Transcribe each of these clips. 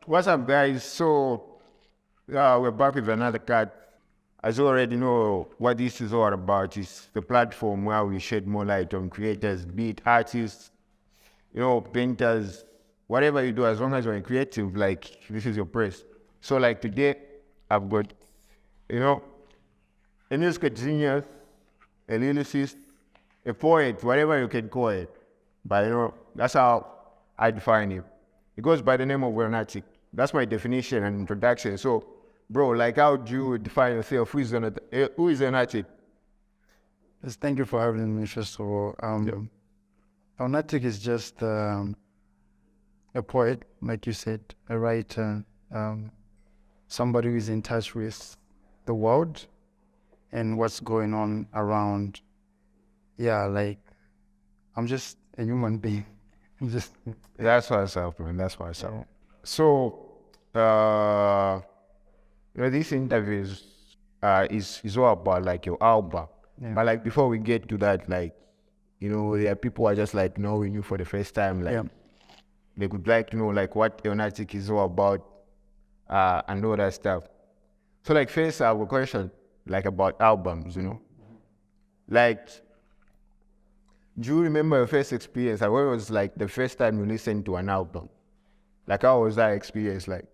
What's up, guys? We're back with another cut. As you already know, what this is all about is the platform where we shed more light on creators, be it artists, painters, whatever you do, as long as you're creative, like, this is your place. So, like, today, I've got, a music genius, a lyricist, a poet, whatever you can call it. But, that's how I define him. It goes by the name of Natic. That's my definition and introduction. So, bro, like, how do you define yourself? Who is a Natic? Yes, thank you for having me, first of all. Natic is just a poet, like you said, a writer, somebody who is in touch with the world and what's going on around. Yeah, like, I'm just a human being. That's what's up, man. That's what's up. Yeah. So, this interview is all about, like, your album. Yeah. But, like, before we get to that, like, there are people who are just, like, knowing you for the first time. Like, they would like to know, like, what Natic is all about and all that stuff. So, like, first I have a question, like, about albums, Like, do you remember your first experience? Like, when was, like, the first time you listened to an album? Like, how was that experience like?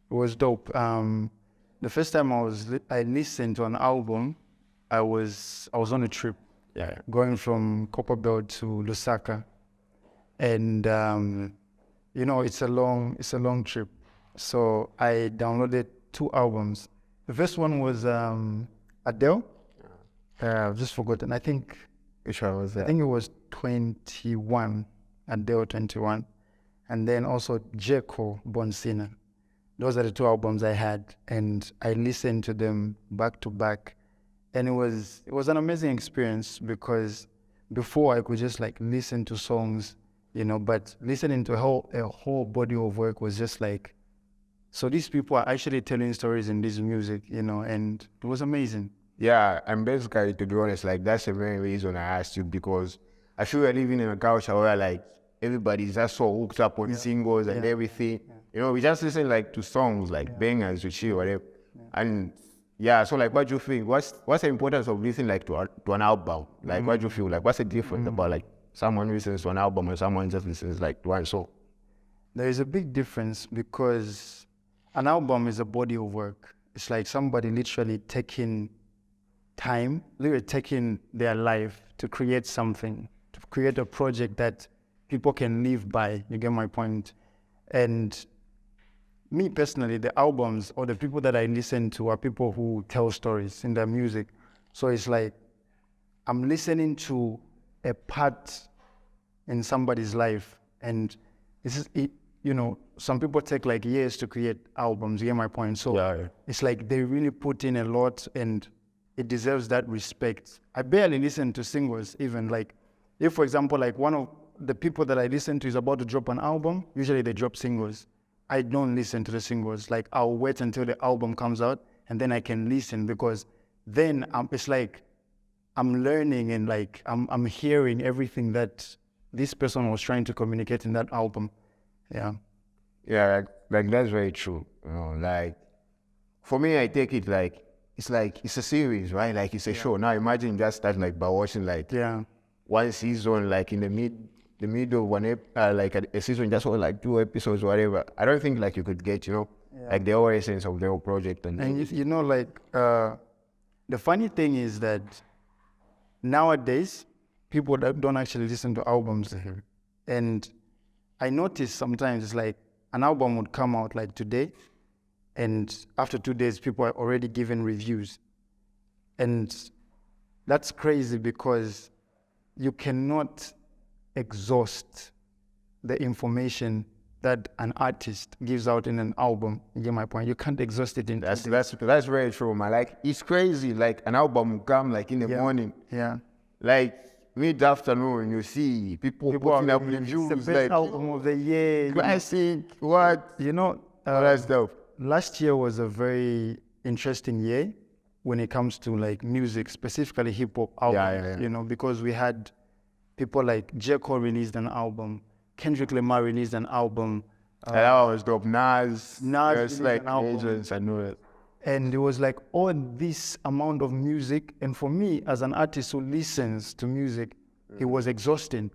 It was dope. The first time I listened to an album, I was on a trip. Yeah. Going from Copperbelt to Lusaka, and it's a long trip. So I downloaded 2 albums. The first one was Adele. I've just forgotten. I think. Which one was that? I think it was 21, Adele 21, and then also Jeko Bonsina. Those are the 2 albums I had, and I listened to them back to back, and it was an amazing experience because before I could just like listen to songs, but listening to a whole body of work was just like, so these people are actually telling stories in this music, and it was amazing. Yeah, and basically, to be honest, like, that's the very reason I asked you, because I feel we're living in a culture where, like, everybody's just so hooked up on singles and everything. Yeah. We just listen, like, to songs, like, bangers, to chill, whatever. Yeah. And, so, like, what do you think? What's the importance of listening, like, to an album? Like, what do you feel? Like, what's the difference about, like, someone listens to an album and someone just listens, like, to one song? There is a big difference because an album is a body of work. It's like somebody literally taking time, literally taking their life to create something, to create a project that people can live by. You get my point? And me personally, the albums or the people that I listen to are people who tell stories in their music. So it's like I'm listening to a part in somebody's life, and some people take like years to create albums. You get my point? So It's like they really put in a lot, and it deserves that respect. I barely listen to singles even. Like, if, for example, like one of the people that I listen to is about to drop an album, usually they drop singles. I don't listen to the singles. Like, I'll wait until the album comes out, and then I can listen, because then it's like I'm learning and like I'm hearing everything that this person was trying to communicate in that album. Yeah. Yeah, like that's very true. Like, for me, I take it like, it's a series, right? Like, it's a show. Now imagine just starting, like, by watching, like, one season, like, in the middle of one like a season, just for like 2 episodes, whatever. I don't think, like, you could get, like, the whole essence of the whole project. And the funny thing is that nowadays people don't actually listen to albums. Mm-hmm. And I notice sometimes it's like an album would come out like today, and after 2 days, people are already giving reviews. And that's crazy because you cannot exhaust the information that an artist gives out in an album. You get my point? You can't exhaust it in that's very true, man. Like, it's crazy. Like, an album will come, like, in the morning. Yeah. Like, mid-afternoon, you see people putting up reviews. It's the best album of the year. Classic, what? That's dope. Last year was a very interesting year when it comes to like music, specifically hip hop albums. Because we had people like J. Cole released an album, Kendrick Lamar released an album, And that one was dope. Nas released like an album. agents, I know it. And there was like all this amount of music. And for me, as an artist who listens to music, it was exhausting.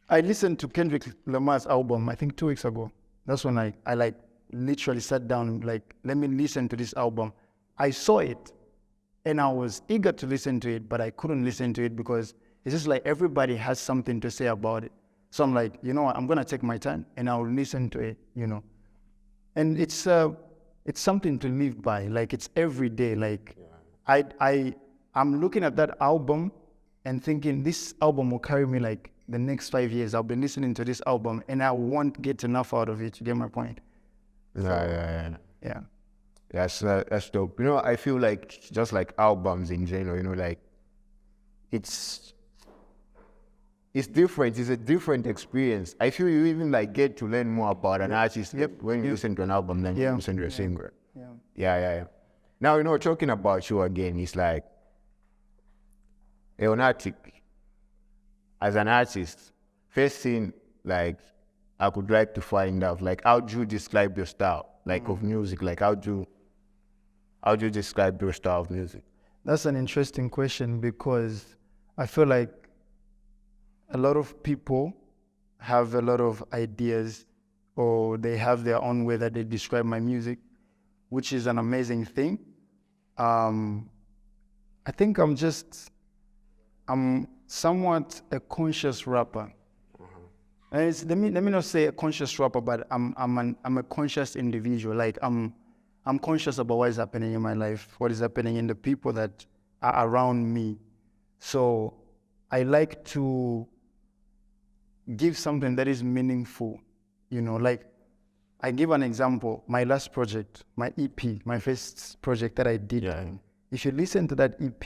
I listened to Kendrick Lamar's album, I think 2 weeks ago. That's when I like literally sat down, like, let me listen to this album. I saw it and I was eager to listen to it, but I couldn't listen to it because it's just like everybody has something to say about it. So I'm like, you know what, I'm gonna take my time and I'll listen to it, you know. And it's something to live by. Like, it's every day. Like, I'm looking at that album and thinking this album will carry me like the next 5 years. I'll be listening to this album and I won't get enough out of it. You get my point? Yeah. That's dope. You know, I feel like just like albums in general, you know, like it's different. It's a different experience. I feel you even like get to learn more about an artist when you listen to an album than you listen to a singer. Yeah. Now, you know, talking about you again, it's like, Natic, as an artist, first thing, like, I would like to find out, like, how do you describe your style, like, of music? Like, how do you describe your style of music? That's an interesting question because I feel like a lot of people have a lot of ideas or they have their own way that they describe my music, which is an amazing thing. I think I'm somewhat a conscious rapper. And let me not say a conscious rapper, but I'm a conscious individual. Like, I'm conscious about what is happening in my life, what is happening in the people that are around me. So I like to give something that is meaningful, you know. Like, I give an example. My last project, my EP, my first project that I did. Yeah. If you listen to that EP,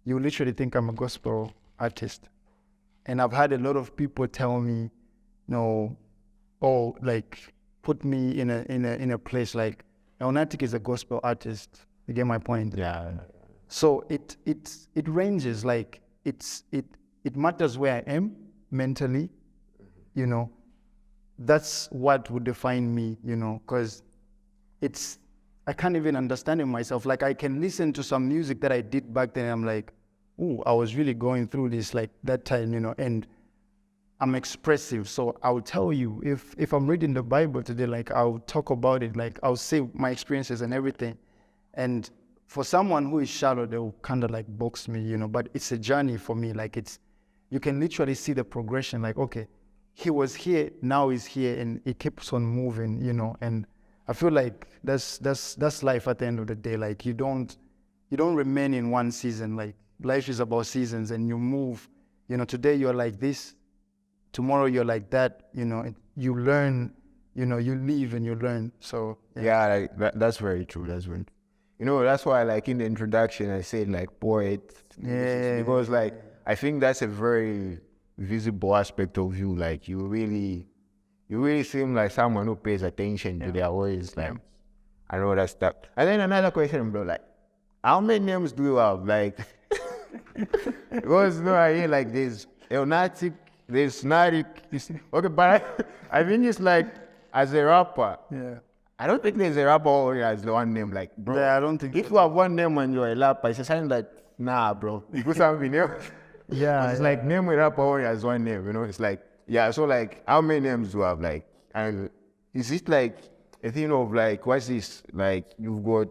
you literally think I'm a gospel artist. And I've had a lot of people tell me, like, put me in a place like, Natic is a gospel artist. You get my point? Yeah. So it ranges. Like, it matters where I am mentally, you know. That's what would define me, you know, because I can't even understand it myself. Like, I can listen to some music that I did back then and I'm like, ooh, I was really going through this like that time, you know, and I'm expressive. So I'll tell you, if I'm reading the Bible today, like, I'll talk about it, like, I'll say my experiences and everything. And for someone who is shallow, they'll kind of like box me, you know, but it's a journey for me. Like, you can literally see the progression, like, okay, he was here, now he's here, and it keeps on moving, you know. And I feel like that's life at the end of the day. Like, you don't remain in one season. Like, life is about seasons, and you move. You know, today you're like this, tomorrow you're like that. You know, you learn. You know, you live and you learn. So yeah, like, that's very true. That's very, you know, that's why, like, in the introduction I said, like, poet. Yeah. Because, like, I think that's a very visible aspect of you. Like, you really seem like someone who pays attention to their words. Like, I know that stuff. And then another question, bro, like, how many names do you have? Like, because, you know, I hear like there's Natic, there's Natic. Okay, but I think it's like, as a rapper, I don't think there's a rapper who only has one name. Like, bro, I don't think if you have one name when you're a rapper, it's a sign that, nah, bro, you put something else. It's like, name a rapper only has one name, you know. It's like, so like, how many names do you have? Like, and is it like a thing of like, what's this? Like, you've got,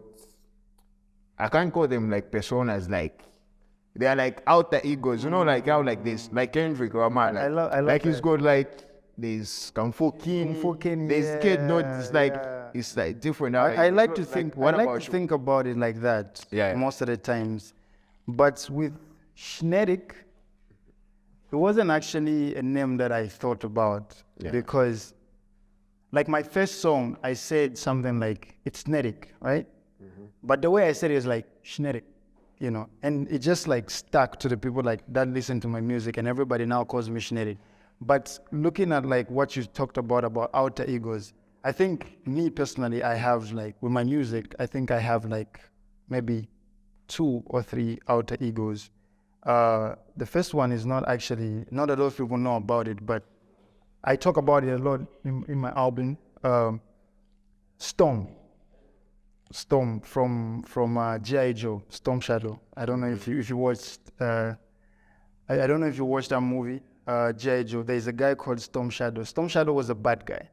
I can't call them like personas, like, they are like outer egos, you know, like how like this, like Kendrick Lamar. Like, I love like, he's got like this Kung Fu King, there's Kid Note, it's like different. I like to think, think about it like that most of the times. But with Natic, it wasn't actually a name that I thought about because, like, my first song, I said something like, it's Natic, right? Mm-hmm. But the way I said it is like, Natic, you know, and it just like stuck to the people like that listen to my music, and everybody now calls me Natic. But looking at like what you talked about outer egos, I think me personally, I have like, with my music, I think I have like maybe 2 or 3 outer egos. The first one is not a lot of people know about it, but I talk about it a lot in my album. Storm from G.I. Joe, Storm Shadow. I don't know if you watched. I don't know if you watched that movie, G.I. Joe. There's a guy called Storm Shadow. Storm Shadow was a bad guy.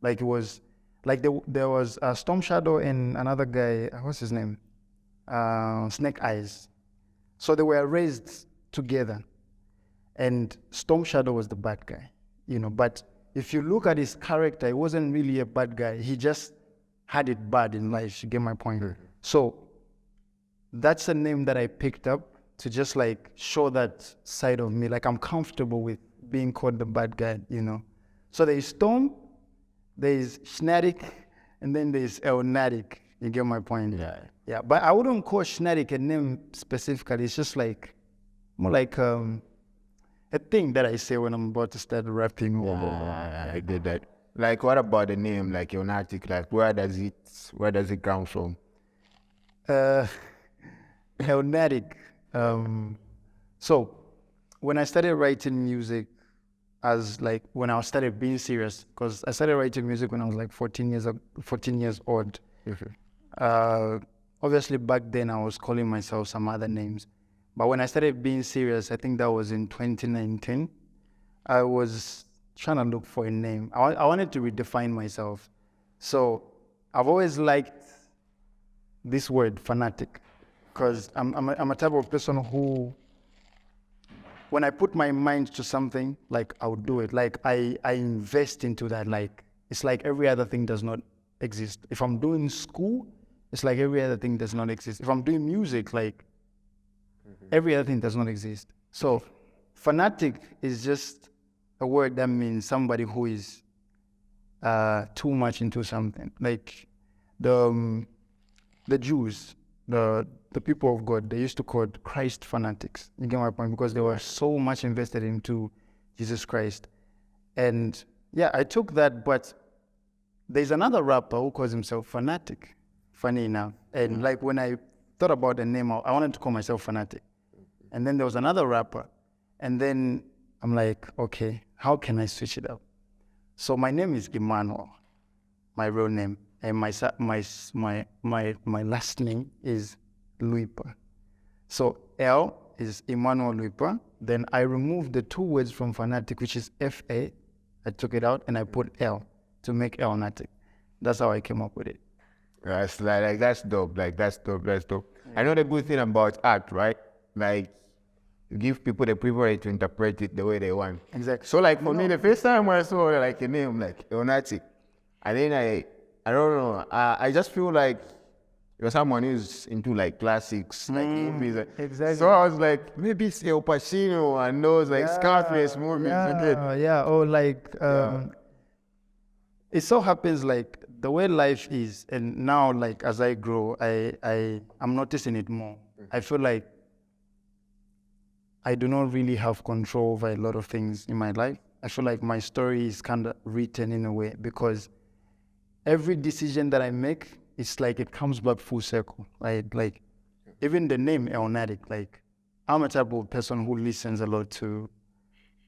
Like it was, like there was Storm Shadow and another guy. What's his name? Snake Eyes. So they were raised together, and Storm Shadow was the bad guy, But if you look at his character, he wasn't really a bad guy. He just had it bad in life. You get my point? Mm-hmm. So that's a name that I picked up to just like show that side of me. Like I'm comfortable with being called the bad guy, So there's Storm, there's Natic, and then there's Natic. You get my point? Yeah. But I wouldn't call Natic a name specifically. It's just like more like a thing that I say when I'm about to start rapping. I did that. Like, what about the name, like Natic? Like, where does it come from? Natic. So when I started writing music, when I started being serious, because I started writing music when I was like 14 years old. Obviously back then I was calling myself some other names, but when I started being serious, I think that was in 2019. I was trying to look for a name. I wanted to redefine myself. So I've always liked this word, fanatic, because I'm a type of person who, when I put my mind to something, like I'll do it. Like I invest into that. Like it's like every other thing does not exist. If I'm doing school, it's like every other thing does not exist. If I'm doing music, like every other thing does not exist. So fanatic is just a word that means somebody who is too much into something. Like the Jews, the people of God, they used to call Christ fanatics. You get my point? Because they were so much invested into Jesus Christ. And yeah, I took that, but there's another rapper who calls himself Fanatic, funny enough. And like when I thought about the name, I wanted to call myself Fanatic. And then there was another rapper. And then I'm like, okay, how can I switch it up? So my name is Emmanuel, my real name. And my last name is Luipa. So L is Emmanuel Luipa. Then I removed the two words from Fanatic, which is F-A. I took it out and I put L to make L Natic. That's how I came up with it. That's that's dope. That's dope. Yeah. I know the good thing about art, right? Like, you give people the privilege to interpret it the way they want. Exactly. So like for me, the first time I saw like a name like Natic, and then I don't know, I just feel like you're someone who's into like classics, like movies. Exactly. So I was like, maybe it's El Pacino and those like Scarface movies. Yeah. Or like, it so happens like the way life is, and now like as I grow, I'm noticing it more. I feel like I do not really have control over a lot of things in my life. I feel like my story is kind of written in a way because every decision that I make, it's like it comes back full circle. Like even the name Natic, like I'm a type of person who listens a lot to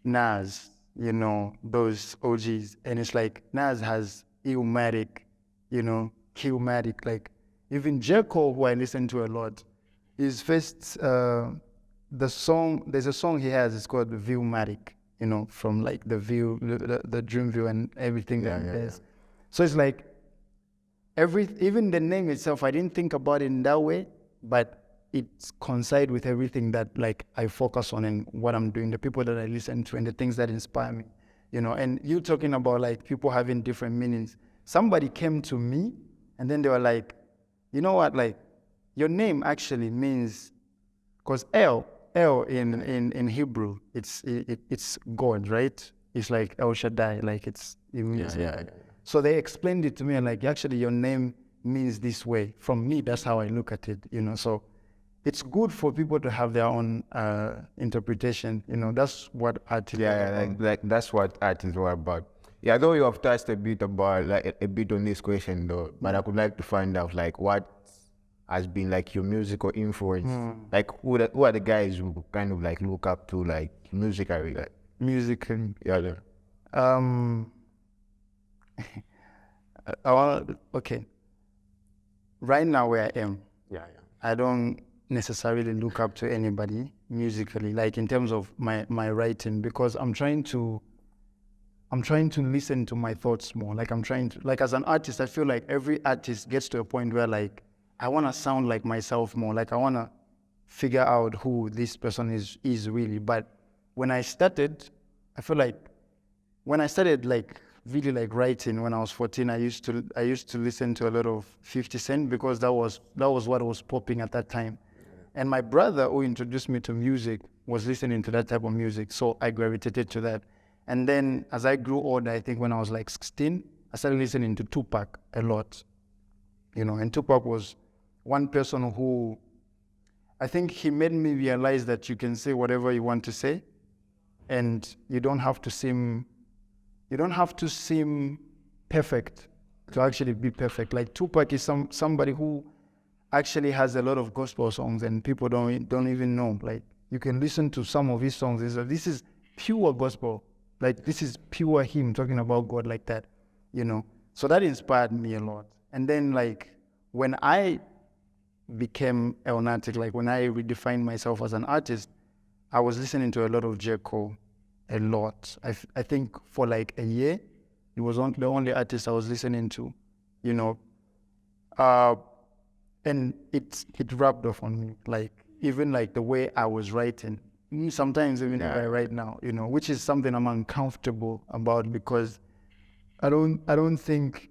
Nas, those OGs. And it's like Nas has Illmatic, Killmatic. Like even J. Cole, who I listen to a lot, his first, there's a song he has, it's called Viewmatic, from like the view, the dream view and everything that he does. So it's like, even the name itself, I didn't think about it in that way, but it coincides with everything that like I focus on and what I'm doing, the people that I listen to and the things that inspire me, and you talking about like people having different meanings. Somebody came to me and then they were like, you know what, like your name actually means, because L in Hebrew, it's God, right? It's like El Shaddai, like it means. So they explained it to me and like, actually your name means this way. From me, that's how I look at it, So it's good for people to have their own interpretation, That's what art is about. Like that's what art is all about. Yeah, though you have touched a bit about like a bit on this question though, but I would like to find out like what has been like your musical influence. Like who are the guys you kind of like look up to like musically? Like Musically. Yeah. Okay. Right now where I am, Yeah. I don't necessarily look up to anybody musically, like in terms of my writing, because I'm trying to listen to my thoughts more. Like like as an artist, I feel like every artist gets to a point where like I want to sound like myself more. Like I want to figure out who this person is really. But when I started, I feel like when I started like really like writing when I was 14, I used to listen to a lot of 50 Cent because that was what was popping at that time. And my brother who introduced me to music was listening to that type of music, so I gravitated to that. And then as I grew older, I think when I was like 16, I started listening to Tupac a lot. And Tupac was one person who, I think he made me realize that you can say whatever you want to say, and you don't have to seem perfect to actually be perfect. Like Tupac is somebody who actually has a lot of gospel songs and people don't even know. Like you can listen to some of his songs. This is pure gospel. Like this is pure him talking about God like that, So that inspired me a lot. And then like when I became Natic, like when I redefined myself as an artist, I was listening to a lot of J. Cole, a lot. I think for like a year, it was the only artist I was listening to, and it rubbed off on me. Like even like the way I was writing, sometimes even if I write now, which is something I'm uncomfortable about because I don't think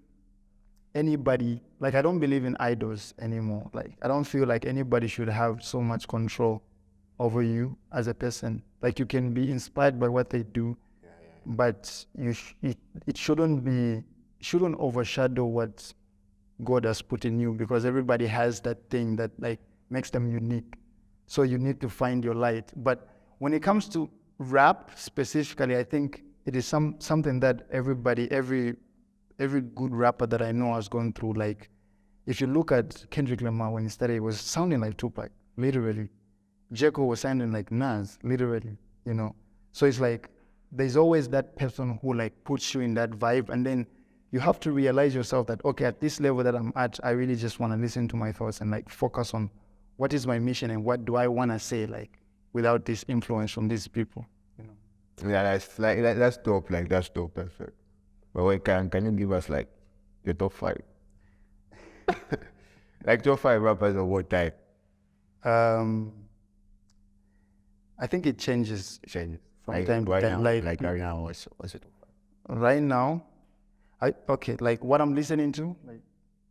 anybody, like I don't believe in idols anymore. Like I don't feel like anybody should have so much control over you as a person. Like you can be inspired by what they do, but it shouldn't overshadow what God has put in you, because everybody has that thing that like makes them unique. So you need to find your light. But when it comes to rap specifically, I think it is something that every good rapper that I know has gone through. Like if you look at Kendrick Lamar when he started, it was sounding like Tupac, literally. J. Cole was sounding like Nas, literally, So it's like there's always that person who like puts you in that vibe, and then you have to realize yourself that, okay, at this level that I'm at, I really just want to listen to my thoughts and like focus on what is my mission and what do I want to say, like without this influence from these people, Yeah, that's dope. Like that's dope. That's it. But wait, can you give us like your top 5? Like top 5 rappers of what type? I think it changes Change from like, time to right time. now, like right now, what's it? Right now, like what I'm listening to, like,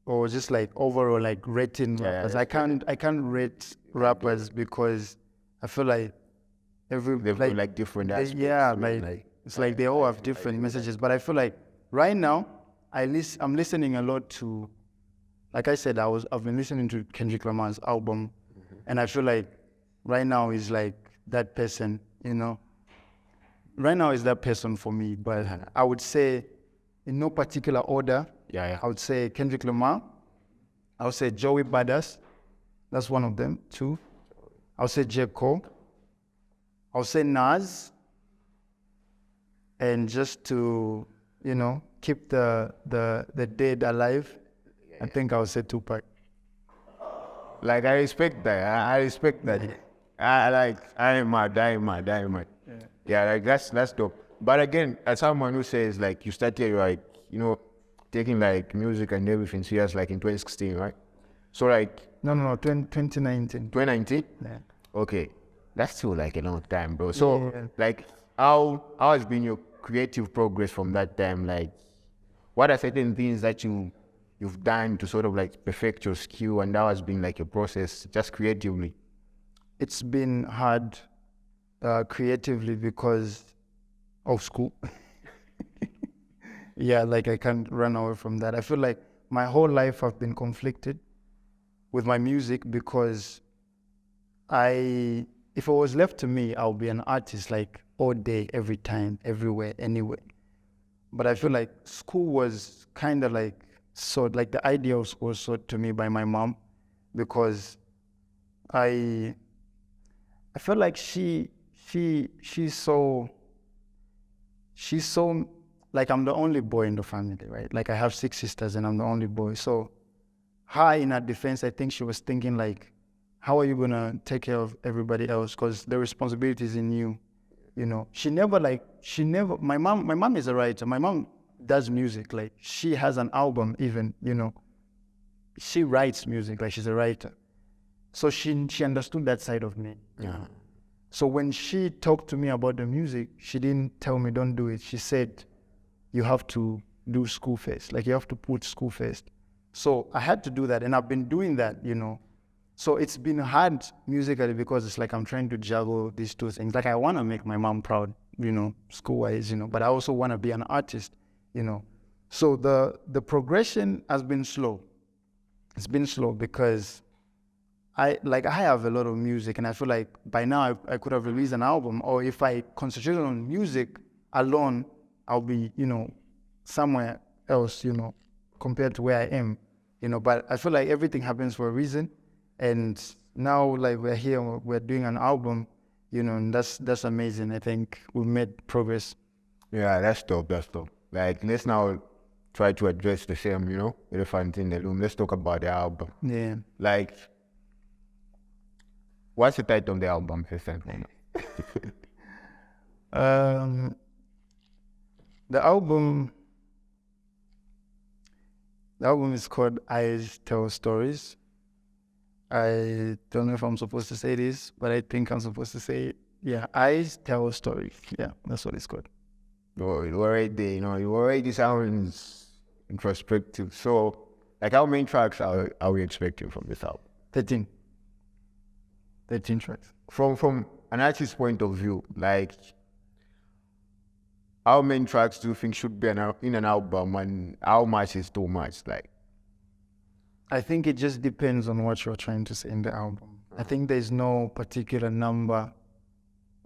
or just like overall like rating rappers. I can't rate rappers because I feel like They've got like different aspects. It's like they all have different messages. But I feel like right now I'm listening a lot to, like I said, I've been listening to Kendrick Lamar's album, and I feel like right now is like that person, Right now is that person for me, but I would say in no particular order. I would say Kendrick Lamar. I would say Joey Badass. That's one of them. 2. I would say J. Cole. I would say Nas. And just to, keep the dead alive, I think I would say Tupac. Like I respect that. I respect that. I ain't mad. Yeah, like that's dope. But again, as someone who says like you started like, taking like music and everything serious like in 2016, right? So like 2019. 2019? Yeah. Okay. That's still like a long time, bro. So like how has been your creative progress from that time? Like what are certain things that you've done to sort of like perfect your skill, and that has been like a process just creatively? It's been hard creatively because of school. Yeah, like I can't run away from that. I feel like my whole life I've been conflicted with my music because if it was left to me, I'll be an artist like all day, every time, everywhere, anywhere. But I feel like school was kind of like the idea of school was sold to me by my mom, because I felt like she saw like I'm the only boy in the family, right? Like I have 6 sisters and I'm the only boy. So her, in her defense, I think she was thinking like, how are you gonna take care of everybody else? Because the responsibility is in you. You know, my mom is a writer. My mom does music. Like she has an album even, you know, she writes music, like she's a writer. So she understood that side of me. Yeah. So when she talked to me about the music, she didn't tell me don't do it. She said, you have to do school first. Like you have to put school first. So I had to do that, and I've been doing that, you know. So it's been hard musically because it's like I'm trying to juggle these two things. Like I want to make my mom proud, you know, school-wise, you know, but I also want to be an artist, you know. So the progression has been slow. It's been slow because I have a lot of music, and I feel like by now I could have released an album, or if I concentrated on music alone, I'll be, you know, somewhere else, you know, compared to where I am, you know. But I feel like everything happens for a reason. And now, like, we're here, we're doing an album, you know, and that's amazing. I think we've made progress. Yeah, that's dope. Like, let's now try to address the same, you know, elephant in the room. Let's talk about the album. Yeah. Like, what's the title of the album, first and foremost? The album is called Eyes Tell Stories. I don't know if I'm supposed to say this, but I think I'm supposed to say it. Yeah, Eyes Tell Stories. Yeah, that's what it's called. Oh, you already there, you know, you already sounds introspective. So, like, how many tracks are we expecting from this album? 13 tracks. From an artist's point of view, like, how many tracks do you think should be in an album, and how much is too much? Like, I think it just depends on what you're trying to say in the album. I think there's no particular number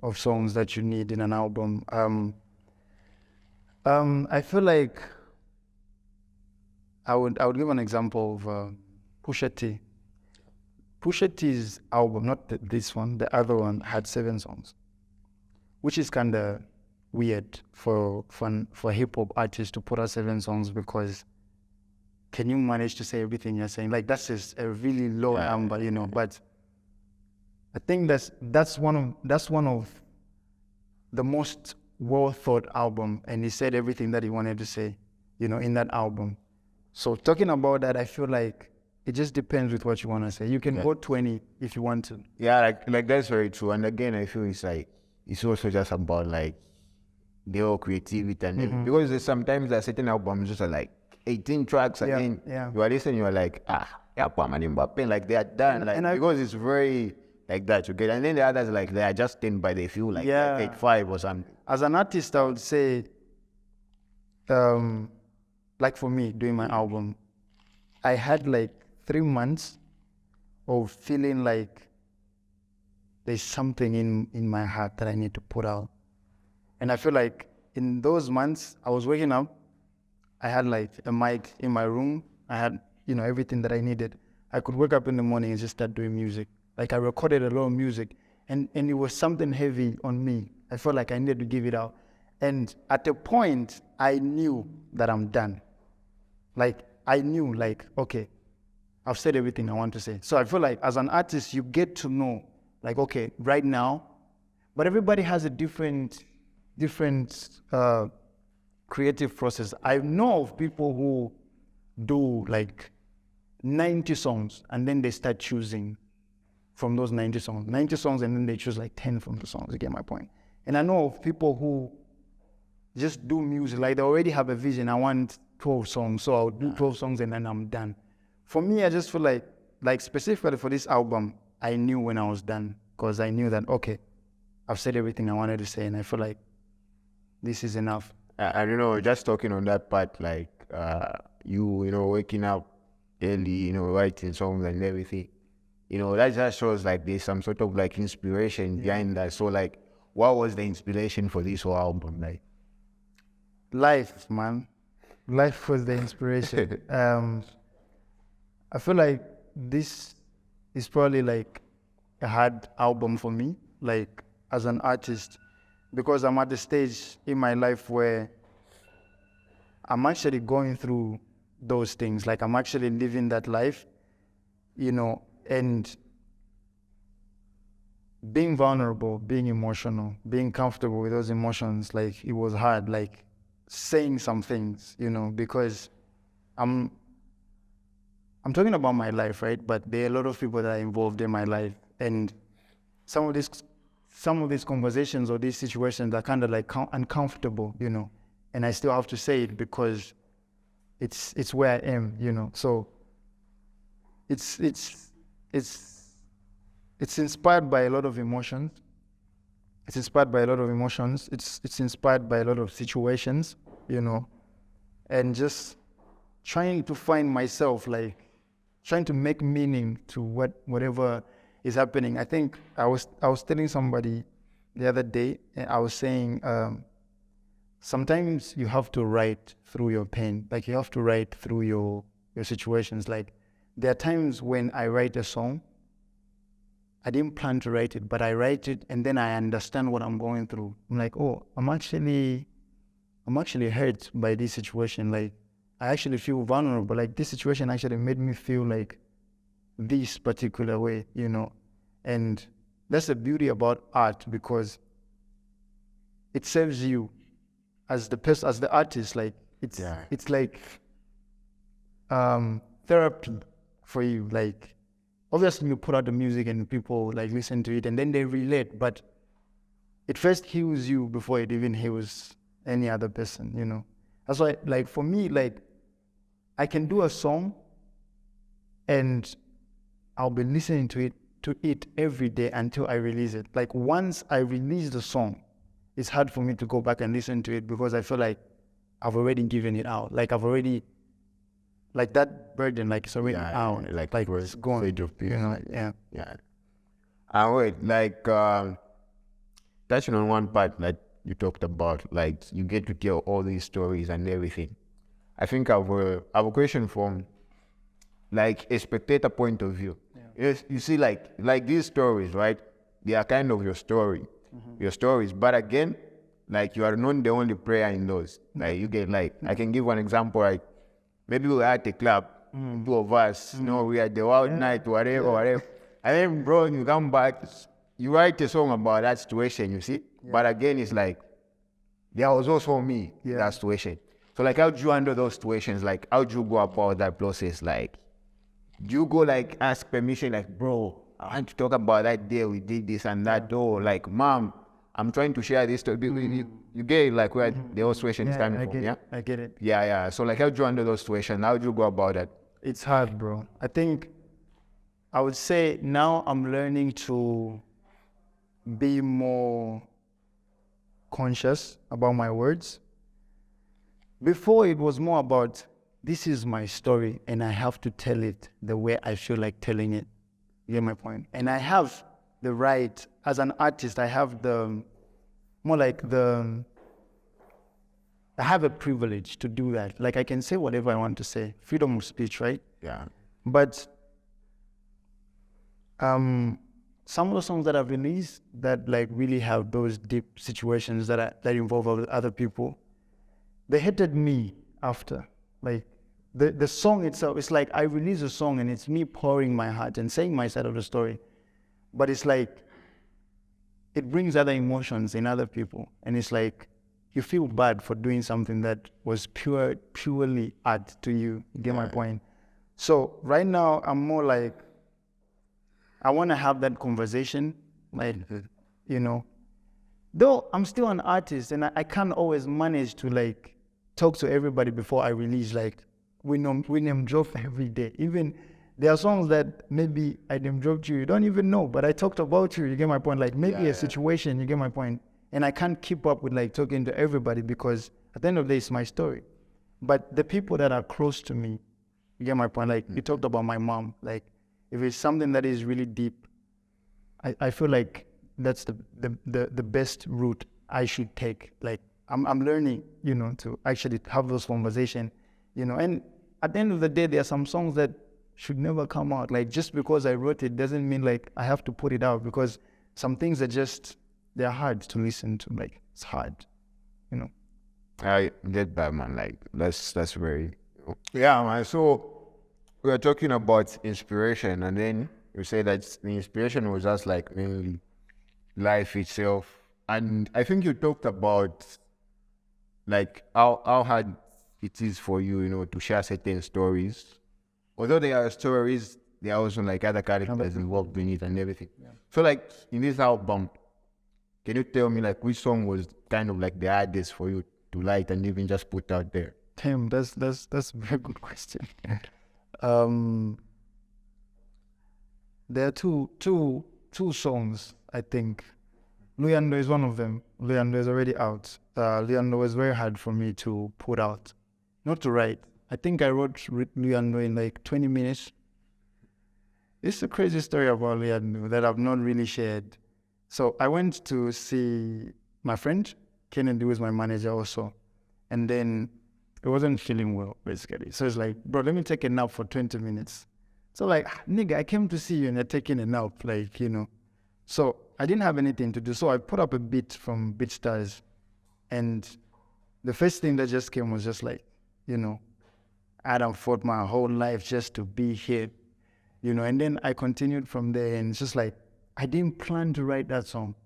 of songs that you need in an album. I feel like I would give an example of Pusha T. Pusha T's album, not this one, the other one, had 7 songs, which is kind of weird for hip hop artists to put out 7 songs, because can you manage to say everything you're saying? Like, that's just a really low number, you know. But I think that's one of the most well thought album, and he said everything that he wanted to say, you know, in that album. So talking about that, I feel like it just depends with what you want to say. You can go 20 if you want to. Yeah, like that's very true. And again, I feel it's also just about like the whole creativity and everything. Because there's sometimes that certain albums just are like 18 tracks, and then you are listening, you are like, like they are done, because it's very like that you get. And then the others, like, they are just 10, but they feel like 8-5 or something. As an artist, I would say, like for me doing my album, I had like 3 months of feeling like there's something in my heart that I need to put out. And I feel like in those months, I was waking up, I had like a mic in my room, I had, you know, everything that I needed. I could wake up in the morning and just start doing music. Like, I recorded a lot of music, and it was something heavy on me. I felt like I needed to give it out. And at a point, I knew that I'm done. Like, I knew, like, okay, I've said everything I want to say. So I feel like as an artist, you get to know, like, okay, right now, but everybody has a different creative process. I know of people who do like 90 songs, and then they start choosing from those 90 songs, and then they choose like 10 from the songs. You get my point? And I know of people who just do music, like they already have a vision. I want 12 songs, so I'll do 12 songs and then I'm done. For me, I just feel like specifically for this album, I knew when I was done, because I knew that, okay, I've said everything I wanted to say, and I feel like this is enough. I don't know, just talking on that part, like, you know, waking up early, you know, writing songs and everything, you know, that just shows like there's some sort of like inspiration behind that. So like, what was the inspiration for this whole album? Like, life, man. Life was the inspiration. I feel like this is probably like a hard album for me, like as an artist, because I'm at the stage in my life where I'm actually going through those things. Like, I'm actually living that life, you know, and being vulnerable, being emotional, being comfortable with those emotions, like, it was hard, like saying some things, you know, because I'm talking about my life, right? But there are a lot of people that are involved in my life, and some of these conversations or these situations are kind of like uncomfortable, you know, and I still have to say it because it's where I am, you know. So it's inspired by a lot of emotions. It's inspired by a lot of emotions. It's inspired by a lot of situations, you know, and just trying to find myself, like trying to make meaning to whatever is happening. I think I was telling somebody the other day, and I was saying sometimes you have to write through your pain. Like, you have to write through your situations. Like, there are times when I write a song, I didn't plan to write it, but I write it, and then I understand what I'm going through. I'm like, oh, I'm actually hurt by this situation. Like, I actually feel vulnerable. Like, this situation actually made me feel like this particular way, you know. And that's the beauty about art, because it serves you as the artist. Like, it's like therapy for you. Like, obviously you put out the music and people like listen to it and then they relate, but it first heals you before it even heals any other person, you know. That's why, like, for me, like, I can do a song and I'll be listening to it every day until I release it. Like, once I release the song, it's hard for me to go back and listen to it because I feel like I've already given it out. Like, I've already, like, that burden, like, it's already out. Like it's gone. You know, Wait, like, touching on one part that you talked about, like, you get to tell all these stories and everything. I think I have a question from, like, a spectator point of view. Yes, you see, like these stories, right? They are kind of your story, your stories. But again, like, you are not the only player in those. Like, you get, like, I can give one example. Like, maybe we were at a club, two of us, you know, we had the wild night, whatever. And then, bro, you come back, you write a song about that situation, you see? But again, it's like, there was also me in that situation. So, like, how do you handle those situations? Like, how do you go about that process? Like, do you go, like, ask permission, like, bro, I want to talk about that day we did this and that, or like, mom, I'm trying to share this story. You get, like, where the whole situation is coming from, I get it. Yeah. So, like, how do you handle those situations? How do you go about that? It's hard, bro. I think I would say now I'm learning to be more conscious about my words. Before, it was more about, this is my story and I have to tell it the way I feel like telling it. You get my point? And I have the right, as an artist, I have I have a privilege to do that. Like, I can say whatever I want to say. Freedom of speech, right? Yeah. But some of the songs that I've released that, like, really have those deep situations that involve other people, they hated me after. Like, the song itself, it's like I release a song and it's me pouring my heart and saying my side of the story. But it's like, it brings other emotions in other people. And it's like, you feel bad for doing something that was purely art to you. You get my point? So right now, I'm more like, I want to have that conversation, like, you know, though I'm still an artist and I can't always manage to, like, talk to everybody before I release. Like, we name drop every day. Even there are songs that maybe I name dropped you don't even know, but I talked about you. You get my point? Like, maybe a situation. You get my point? And I can't keep up with, like, talking to everybody because at the end of the day, it's my story. But the people that are close to me, you get my point? Like, you talked about my mom. Like, if it's something that is really deep, I feel like that's the best route I should take. Like, I'm learning, you know, to actually have those conversations, you know. And at the end of the day, there are some songs that should never come out. Like, just because I wrote it doesn't mean, like, I have to put it out, because some things are just, they're hard to listen to. Like, it's hard, you know. I get that, man. Like that's very. Yeah, man. So we are talking about inspiration, and then you say that the inspiration was just like mainly life itself, and I think you talked about like how hard it is for you, to share certain stories. Although they are stories, there are also like other characters involved in it and everything. Yeah. So like in this album, can you tell me like which song was kind of like the hardest for you to light and even just put out there? Damn, that's a very good question. There are two songs, I think. Luyando is one of them. Luyando is already out. Luyando was very hard for me to put out, not to write. I think I wrote Luyando in like 20 minutes. It's a crazy story about Luyando that I've not really shared. So I went to see my friend, Kennedy, who is my manager also. And then it wasn't feeling well, basically. So it's like, bro, let me take a nap for 20 minutes. So like, nigga, I came to see you and you're taking a nap, like, So I didn't have anything to do. So I put up a beat from BeatStars. And the first thing that just came was just like, Adam fought my whole life just to be here, And then I continued from there, and it's just like, I didn't plan to write that song,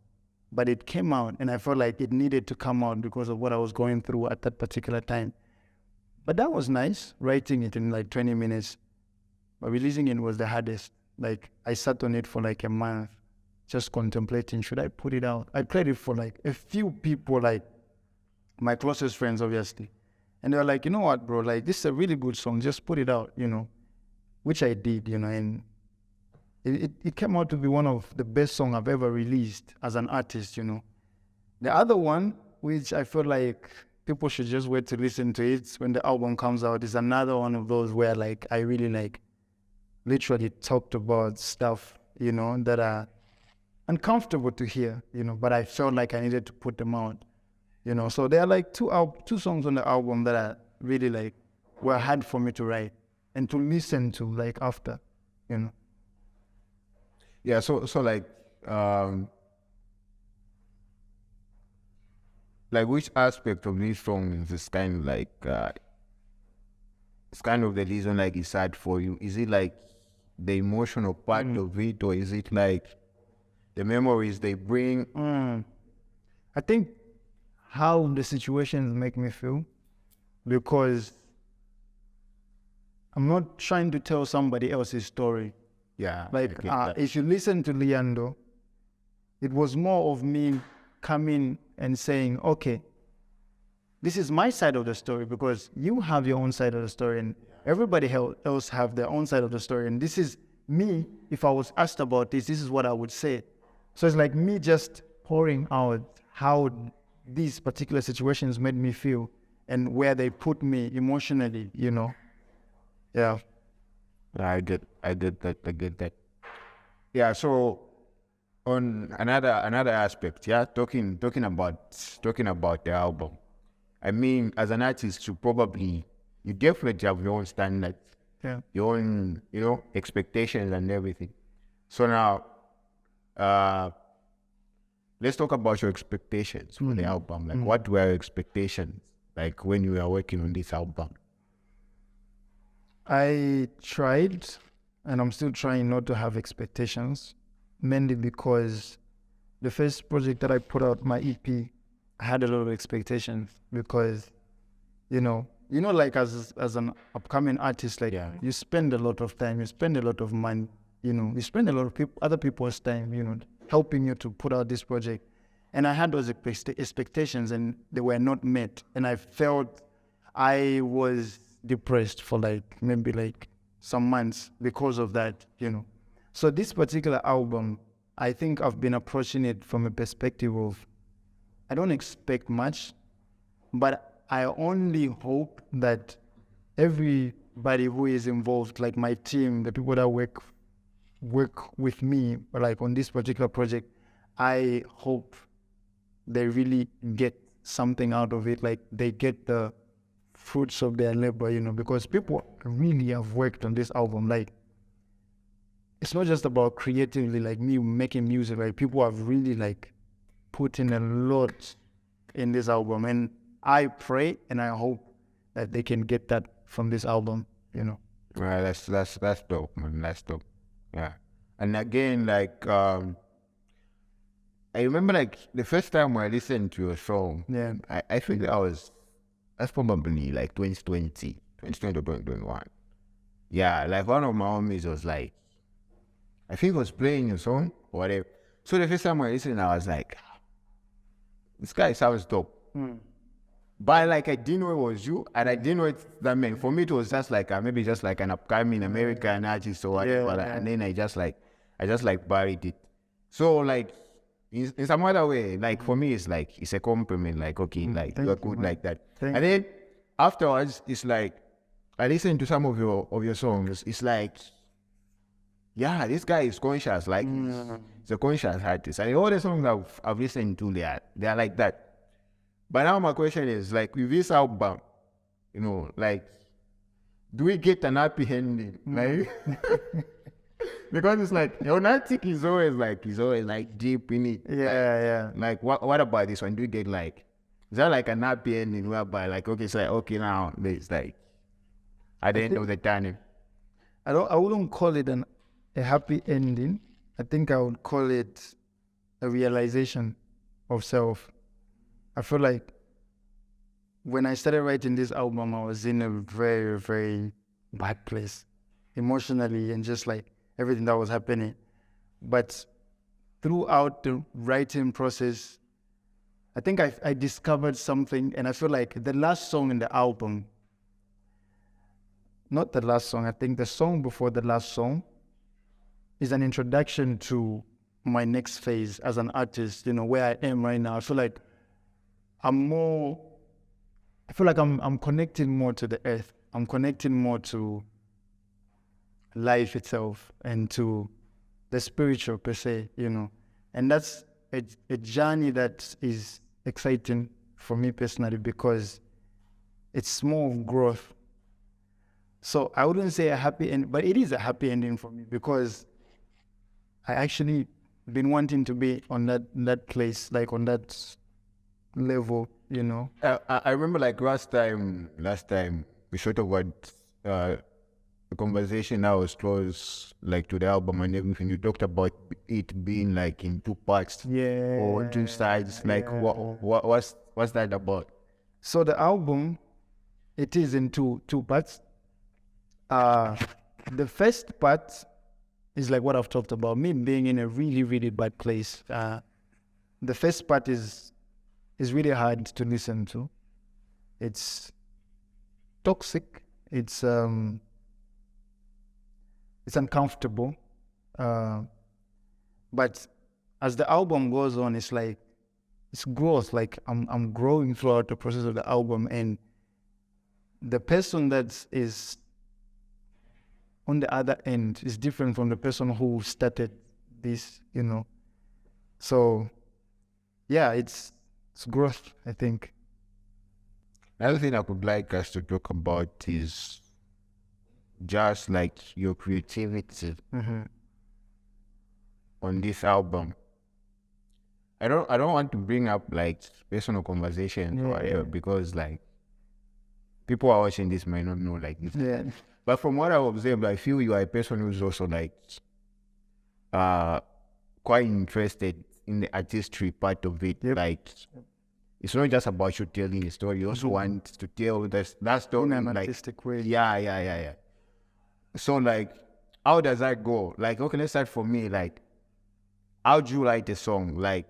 but it came out, and I felt like it needed to come out because of what I was going through at that particular time. But that was nice, writing it in like 20 minutes, but releasing it was the hardest. Like, I sat on it for like a month, just contemplating, should I put it out? I played it for like a few people, like my closest friends, obviously. And they were like, you know what, bro, like, this is a really good song, just put it out, which I did, and it came out to be one of the best songs I've ever released as an artist, The other one, which I feel like people should just wait to listen to it when the album comes out, is another one of those where like I really like literally talked about stuff, that are uncomfortable to hear, but I felt like I needed to put them out, So there are like two songs on the album that are really like were hard for me to write and to listen to like after, Yeah, so like which aspect of this song is kind of like it's kind of the reason like it's sad for you? Is it like the emotional part of it, or is it like the memories they bring? I think how the situations make me feel, because I'm not trying to tell somebody else's story. Yeah. Like, if you listen to Leandro, it was more of me coming and saying, okay, this is my side of the story, because you have your own side of the story and everybody else have their own side of the story. And this is me, if I was asked about this is what I would say. So it's like me just pouring out how these particular situations made me feel and where they put me emotionally, Yeah. I get that. Yeah, so on another aspect, yeah, talking about the album. I mean, as an artist, you definitely have your own standards, your own, expectations and everything. So now, let's talk about your expectations for the album. Like, what were your expectations like when you were working on this album? I tried, and I'm still trying not to have expectations, mainly because the first project that I put out, my EP, I had a lot of expectations because, like as an upcoming artist, like you spend a lot of time, you spend a lot of money, you spend a lot of other people's time, helping you to put out this project. And I had those expectations and they were not met. And I felt I was depressed for maybe some months because of that, So this particular album, I think I've been approaching it from a perspective of, I don't expect much, but I only hope that everybody who is involved, like my team, the people that work with me, on this particular project, I hope they really get something out of it, like they get the fruits of their labor, because people really have worked on this album. Like, it's not just about creatively, like me making music, people have really put in a lot in this album. And I pray and I hope that they can get that from this album, you know. Right, that's dope, man. That's dope. Yeah. And again, like I remember like the first time when I listened to a song, Yeah. I think that's probably like 2020 or 2021. Yeah, like one of my homies was like, I think he was playing a song or whatever. So the first time I listened, I was like, this guy sounds dope. But like I didn't know it was you, and I didn't know it that meant. For me, it was just like maybe just like an upcoming American artist or whatever. Yeah. And then I just like buried it. So like in some other way, like for me, it's a compliment. Like okay, like you're good like that. And then afterwards, it's like I listen to some of your songs. It's like, yeah, this guy is conscious. Like he's a conscious artist. And all the songs I've listened to, they are like that. But now my question is, like, with this album, you know, like, do we get an happy ending? Like, because it's like, Natic is always like deep in it. Yeah. Like, what about this one? Do we get like, is that like an happy ending whereby like, okay, it's like, okay, now it's like, at the end of the tunnel? I wouldn't call it a happy ending. I think I would call it a realization of self. I feel like when I started writing this album, I was in a very, very bad place emotionally and just like everything that was happening. But throughout the writing process, I think I discovered something, and I feel like the last song in the album, not the last song, I think the song before the last song is an introduction to my next phase as an artist, you know, where I am right now. I feel like I'm connecting more to the earth. I'm connecting more to life itself and to the spiritual per se, you know. And that's a journey that is exciting for me personally because it's more growth. So I wouldn't say a happy ending, but it is a happy ending for me because I actually been wanting to be on that place, like on that level, you know. I remember like last time we sort of had a conversation that was close like to the album and everything. You talked about it being like in two parts, or two sides. Like what's that about? So the album, it is in two parts. The first part is like what I've talked about, me being in a really, really bad place. The first part is really hard to listen to. It's toxic. It's uncomfortable. But as the album goes on, it's like it's growth. Like I'm growing throughout the process of the album, and the person that is on the other end is different from the person who started this, you know. So yeah, it's growth, I think. Another thing I would like us to talk about is just like your creativity on this album. I don't want to bring up like personal conversations or whatever, because like people who are watching this might not know like this. Yeah. But from what I've observed, I feel you are a person who's also like quite interested in the artistry part of it. Like it's not just about you telling a story. You also want to tell that story in an like, artistic way. Yeah. So like, how does that go? Like, okay, let's start for me. Like, how do you write a song? Like,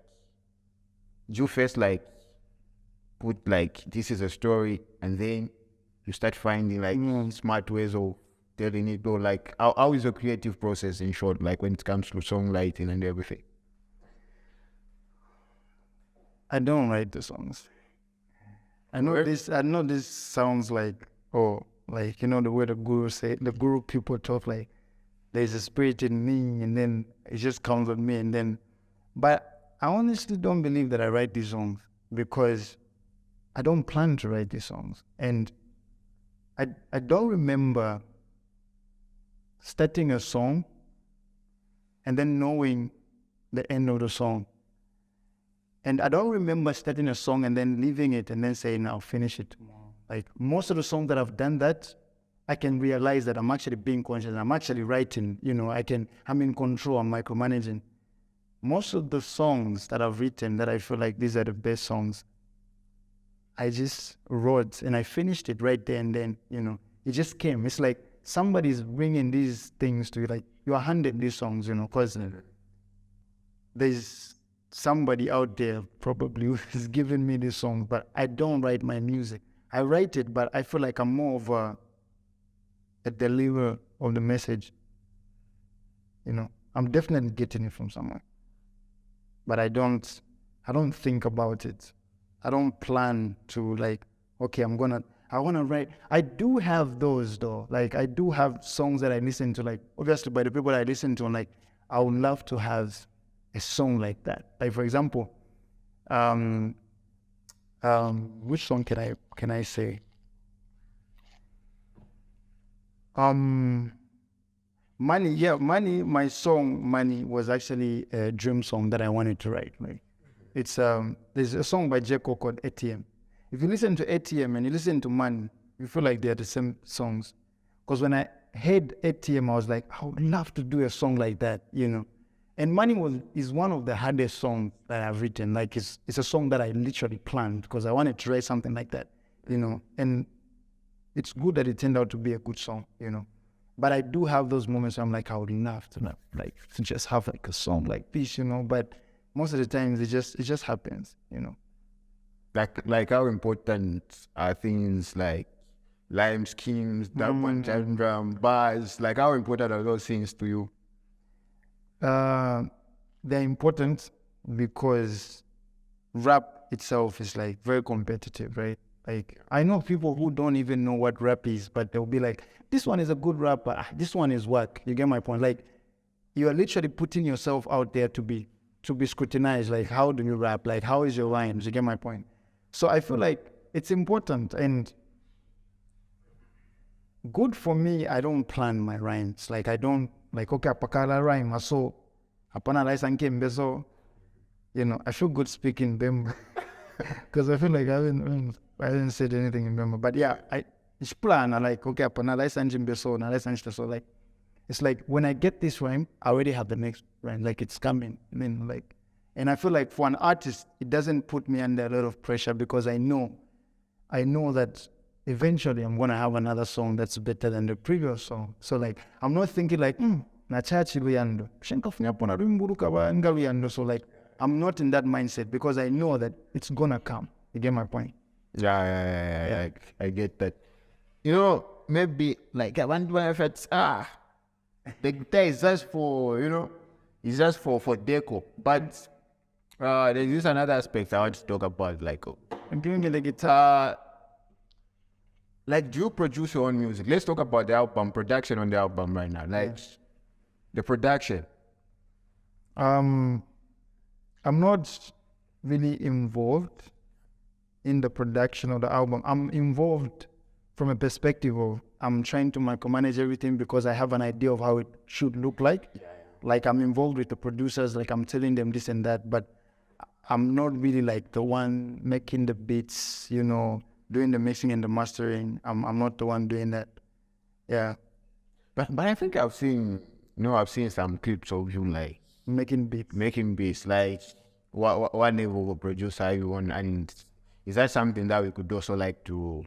do you first like put like this is a story, and then you start finding like smart ways of telling it, or like how is your creative process in short, like when it comes to songwriting and everything? I don't write the songs. I know this sounds like, like, you know, the way the guru people talk, like there's a spirit in me and then it just comes with me, and then, but I honestly don't believe that I write these songs because I don't plan to write these songs. And I don't remember starting a song and then knowing the end of the song. And I don't remember starting a song and then leaving it and then saying, I'll finish it tomorrow. Like most of the songs that I've done that, I can realize that I'm actually being conscious. I'm actually writing, I'm in control, I'm micromanaging. Most of the songs that I've written that I feel like these are the best songs, I just wrote and I finished it right there and then, it just came. It's like somebody's bringing these things to you, like you are handed these songs, because there's somebody out there probably who is giving me this song, but I don't write my music. I write it, but I feel like I'm more of a deliverer of the message. I'm definitely getting it from somewhere, but I don't think about it. I don't plan to like, okay, I want to write. I do have those though. Like I do have songs that I listen to, like obviously by the people I listen to, and like I would love to have a song like that. Like for example, which song can I say? Money, my song Money was actually a dream song that I wanted to write. Like it's there's a song by Jeko called ATM. If you listen to ATM and you listen to Money, you feel like they're the same songs. Because when I heard ATM, I was like, I would love to do a song like that, And Money is one of the hardest songs that I've written. Like it's a song that I literally planned because I wanted to write something like that, And it's good that it turned out to be a good song, But I do have those moments where I'm like, I would love to just have like a song like this, But most of the times it just happens, Like how important are things like lime schemes, drum, bars? Like how important are those things to you? They're important because rap itself is like very competitive, right? Like I know people who don't even know what rap is, but they'll be like, this one is a good rapper, this one is whack. You get my point? Like you are literally putting yourself out there to be scrutinized. Like how do you rap? Like how is your rhymes? You get my point? So I feel like it's important and good for me. I don't plan my rhymes. Like I don't like, okay, apakala rhyme, so apana laisanke mbeso, I feel good speaking them because I feel like I haven't said anything in Bemba. But yeah, it's plan. I like, okay, apana laisanke mbeso, na laisanke so like, it's like when I get this rhyme, I already have the next rhyme. Like it's coming. And I feel like for an artist, it doesn't put me under a lot of pressure because I know that eventually I'm gonna have another song that's better than the previous song. So like I'm not thinking like Nachachi. So like I'm not in that mindset because I know that it's gonna come. You get my point? Yeah. I get that. Maybe like I wonder if it's the guitar is just for it's just for deco. But there's this another aspect I want to talk about. Like I'm giving me the guitar. Like, do you produce your own music? Let's talk about the album, production on the album right now. Like, the production. I'm not really involved in the production of the album. I'm involved from a perspective of I'm trying to micromanage everything because I have an idea of how it should look like. Like, I'm involved with the producers, like I'm telling them this and that, but I'm not really like the one making the beats, doing the mixing and the mastering. I'm not the one doing that. Yeah. But I think I've seen some clips of you like making beats. Like what level of producer you want, and is that something that we could also like to,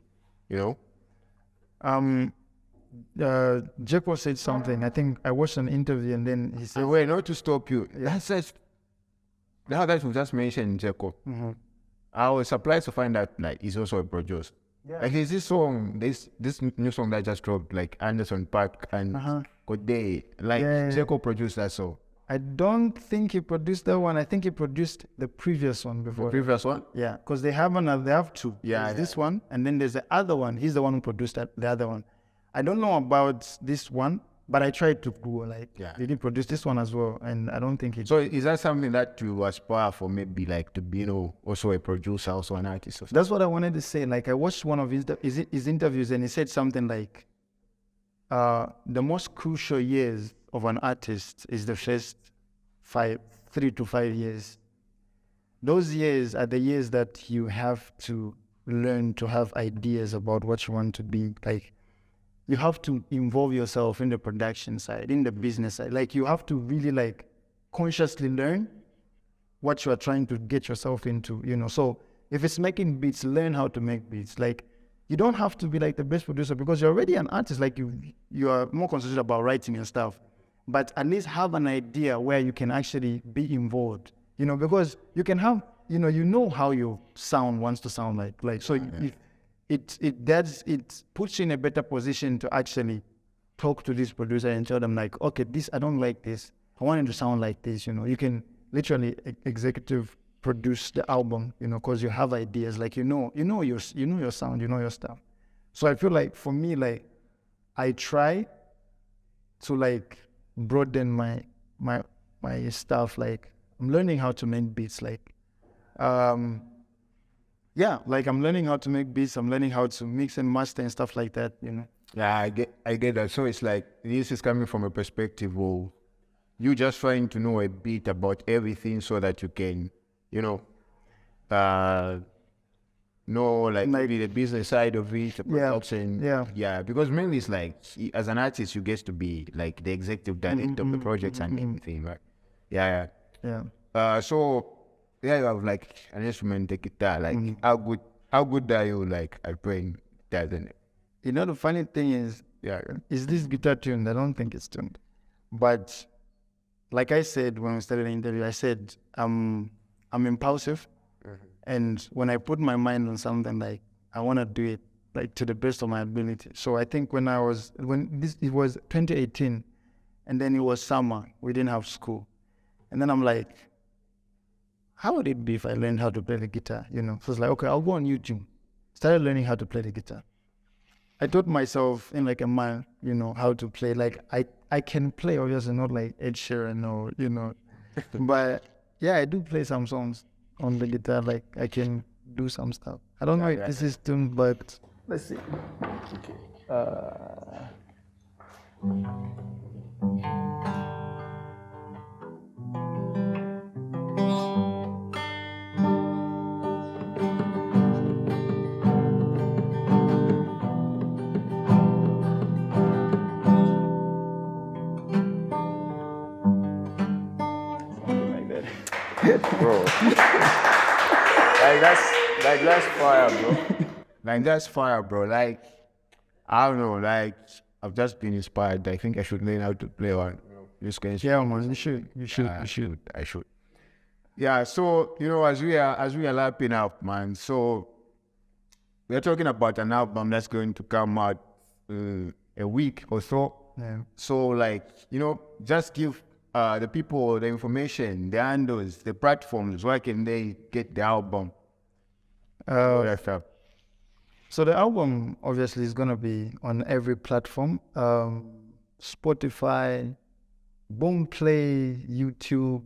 Jeko said something. I think I watched an interview and then he said, "Wait, not to stop you. Yeah. That was just mentioned, Jeko. Mm-hmm. I was surprised to find out like he's also a producer. Yeah. Like is this song, this new song that just dropped, like Anderson .Paak and Kodai, like Jeko produced that song. I don't think he produced that one. I think he produced the previous one before. The previous one? Yeah, because they have two. Yeah, this one, and then there's the other one. He's the one who produced the other one. I don't know about this one, but I tried to Google, did he produce this one as well? And I don't think he did. So is that something that you aspire for, maybe like to be, also a producer, also an artist? Or that's what I wanted to say. Like I watched one of his interviews and he said something like, the most crucial years of an artist is the first 3 to 5 years. those years are the years that you have to learn to have ideas about what you want to be. Like, you have to involve yourself in the production side, in the business side. Like, you have to really like consciously learn what you are trying to get yourself into, you know. So if it's making beats, learn how to make beats. Like, you don't have to be like the best producer because you're already an artist. Like, you are more concentrated about writing and stuff, but at least have an idea where you can actually be involved, you know, because you can have, you know how your sound wants to sound like. So it puts you in a better position to actually talk to this producer and tell them like, okay, this, I don't like this. I want it to sound like this, you know. You can literally executive produce the album, you know, because you have ideas, like, you know your sound, you know your stuff. So I feel like for me, like, I try to like broaden my stuff. Like, I'm learning how to make beats, like, like I'm learning how to make beats, I'm learning how to mix and master and stuff like that, you know. Yeah, I get that. So it's like, this is coming from a perspective of you just trying to know a bit about everything so that you can, you know like maybe the business side of it, the production. Yeah, because mainly it's like, as an artist, you get to be like the executive director of the projects and everything, right? Yeah. So you have like an instrument, the guitar. Like, how good are you like at playing guitar? Then, you know, the funny thing is this guitar tuned? I don't think it's tuned, but like I said when we started the interview, I said I'm impulsive, and when I put my mind on something, like, I want to do it like to the best of my ability. So I think it was 2018, and then it was summer, we didn't have school, and then I'm like, how would it be if I learned how to play the guitar, you know? So it's like, okay, I'll go on YouTube. Started learning how to play the guitar. I taught myself in like a month, you know, how to play. Like, I can play, obviously not like Ed Sheeran or, you know, but yeah, I do play some songs on the guitar. Like, I can do some stuff. I don't know if this is tuned, but let's see. Okay. Bro, that's fire, bro. Like, that's fire, bro. Like, I don't know, like, I've just been inspired. I think I should learn how to play one. Yeah, man, you should. I should. Yeah, so, you know, as we are lapping up, man, so we're talking about an album that's going to come out a week or so. Yeah. So, like, you know, just give the people the information, the handles, the platforms, where can they get the album? So the album obviously is going to be on every platform, Spotify, Boomplay, YouTube,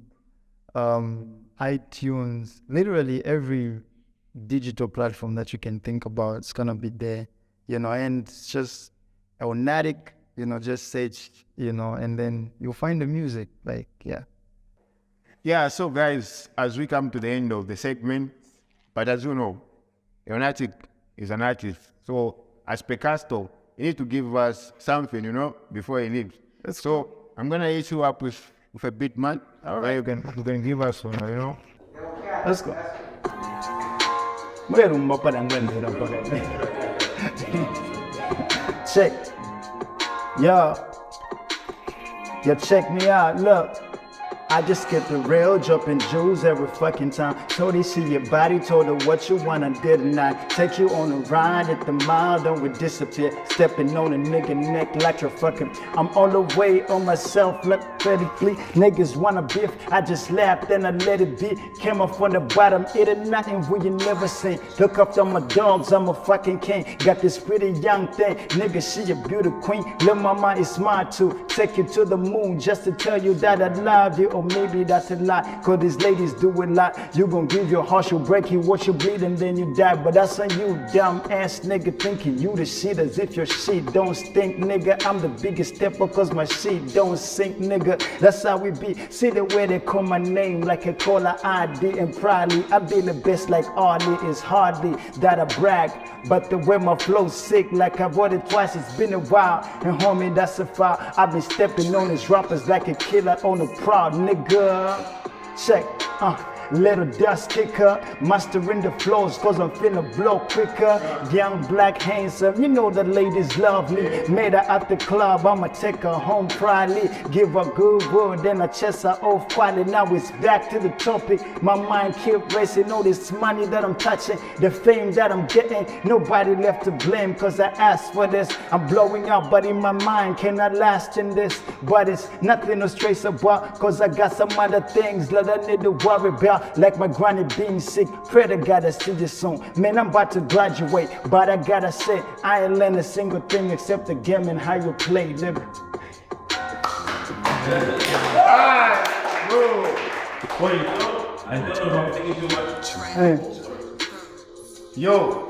iTunes, literally every digital platform that you can think about, it's going to be there, you know, and it's just on Natic, you know, just search, you know, and then you'll find the music, like, yeah. Yeah, so guys, as we come to the end of the segment, but as you know, Natic is an artist. So as Pecasto, you need to give us something, you know, before he leaves. So I'm going to hit you up with a beat, man. All right. You can give us one, you know. Let's go. Check. Yo, check me out, look. I just get the real jumping jewels every fucking time. Told her see your body, told her what you want, I didn't I? Take you on a ride at the mile, then we disappear. Stepping on a nigga neck like you're fucking. I'm all the way on myself, look critically. Niggas wanna beef, I just laughed and I let it be. Came up from the bottom, it ain't nothing we you never seen. Look up to my dogs, I'm a fucking king. Got this pretty young thing, nigga, she a beauty queen. Lil' mama is smart too, take you to the moon just to tell you that I love you. Or maybe that's a lie, cause these ladies do a lot. You gon' give your heart, you'll break, you watch you bleed and then you die. But that's on you, dumb ass nigga, thinking you the shit as if your shit don't stink, nigga. I'm the biggest stepper cause my shit don't sink, nigga. nigga. That's how we be. See the way they call my name like a caller ID, and proudly I be the best like Arlie. It's hardly that I brag, but the way my flow's sick, like I wrote it twice, it's been a while. And homie, that's a foul. I've been stepping on these rappers like a killer on a proud nigga. Check, little dust kicker, mastering the flows cause I'm finna blow quicker. Young, black, handsome, you know the ladies love me. Made her at the club, I'ma take her home proudly. Give her good word, then I chest her off quietly. Now it's back to the topic, my mind keep racing. All this money that I'm touching, the fame that I'm getting, nobody left to blame cause I asked for this. I'm blowing up, but in my mind cannot last in this. But it's nothing to stress about cause I got some other things that I need to worry about. Like my granny being sick, pray to God I see this soon. Man, I'm about to graduate, but I gotta say, I ain't learned a single thing except the game and how you play, nigga. Alright, bro. Wait, I don't know if I'm thinking too much. Hey. Yo.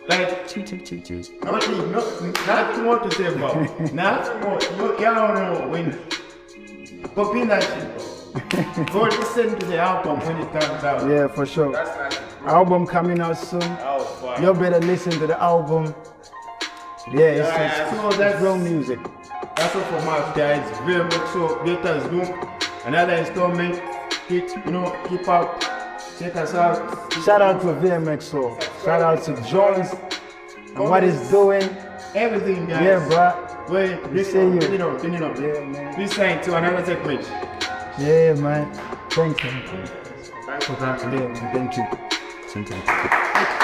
Like, nothing more to say about. Nothing more. You can't know when. Copy that shit, bro. Go listen to the album when it comes out. Yeah, for sure. Album coming out soon. You better listen to the album. Yeah, So that's real music. That's all from us, guys. vmxo, Data's Room. Another installment. Keep up. Check us out. Shout out to vmxo. Shout out to Jones and what he's doing. Everything, guys. Yeah, bro. Wait, We see you. Turn it up. Yeah, man. Please sign to another segment. Yeah, man. Thank you. Thanks for that. Yeah, man. Thank you.